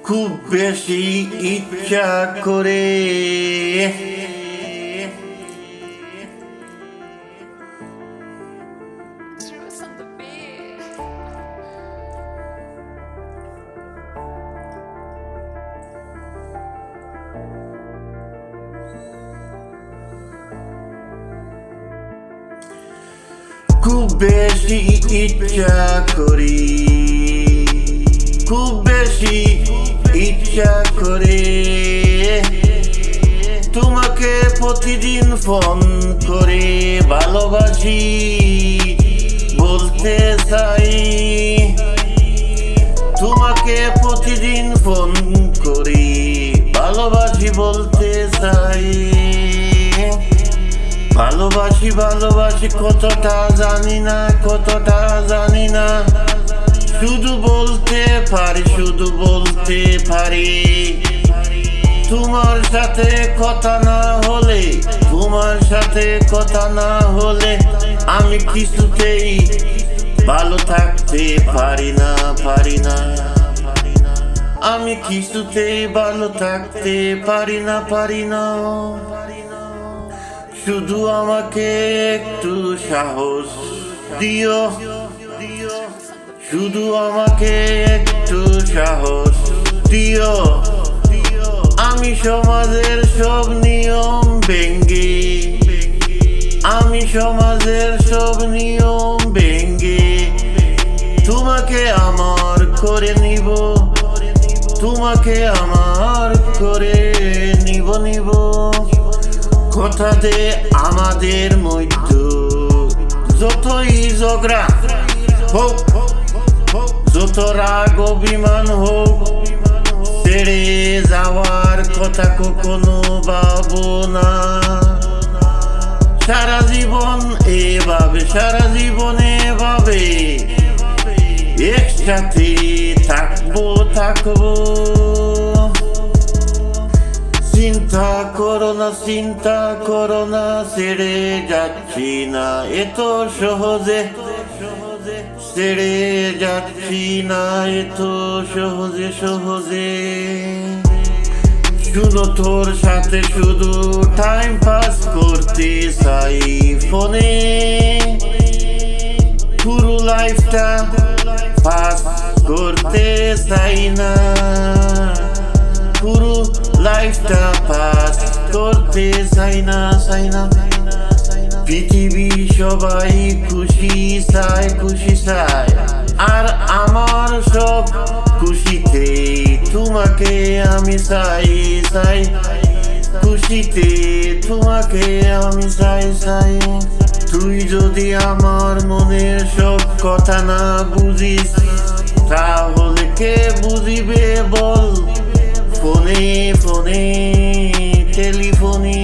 খুব বেশি ইচ্ছা করে Truth on the beat. খুব বেশি ইচ্ছা করি, খুব বেশি ইচ্ছা করে তোমাকে প্রতিদিন ফোন করে ভালোবাসি বলতে চাই। তোমাকে প্রতিদিন ফোন করে ভালোবাসি বলতে চাই। ভালোবাসি ভালোবাসি কতটা জানি না, কতটা জানি না, শুধু বলতে পারি, শুধু বলতে পারি। তোমার সাথে কথা না হলে, তোমার সাথে কথা না হলে আমি কিছুতেই ভালো থাকতে পারি না, পারি না। আমি কিছুতেই ভালো থাকতে পারি না, পারি না। শুধু আমাকে একটু সাহস দিও, শুধু আমাকে একটু সাহস দিও। আমি সমাজের সব নিয়ম ভেঙ্গে, আমি সমাজের সব নিয়ম ভেঙ্গে তোমাকে আমার করে নিব, তোমাকে আমার করে নিব, নিব। কথা দে আমাদের মধ্যে যতই ঝগড়া হোক, যত রাগ অভিমান হোক, ছেড়ে যাওয়ার কথা কখনো ভাবো না। সারা জীবন এভাবে, সারা জীবন এভাবে একসাথে থাকবো, থাকবো। চিন্তা করো না, চিন্তা করো না, ছেড়ে যাচ্ছি না এত সহজে, ছেড়ে যাচ্ছি না এত সহজে, সহজে। শুধু তোর সাথে শুধু টাইম পাস করতে চাই ফোনে, পুরো লাইফটা পাস করতে চাই না, পুরো লাইফটা পাস করতে চাই না, চাই না। পৃথিবী সবাই খুশি চায়, খুশি চায়, আর আমার সব খুশিতে তোমাকে আমি চাই, চাই। খুশিতে তোমাকে আমি চাই, চাই। তুই যদি আমার মনের সব কথা না বুঝিস তাহলে কে বুঝিবে বল? ফোনে ফোনে টেলিফোনে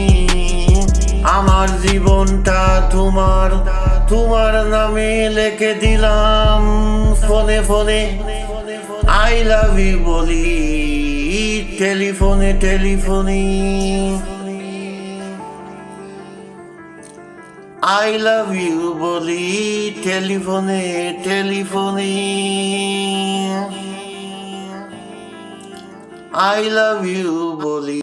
আমার জীবনটা তোমার, তোমার নামে লিখে দিলাম ফোনে, ফোনে আই লাভ ইউ বলি টেলিফোনে, টেলিফোনে আই লাভ ইউ বলি টেলিফোনে, টেলিফোনে I love you বলি।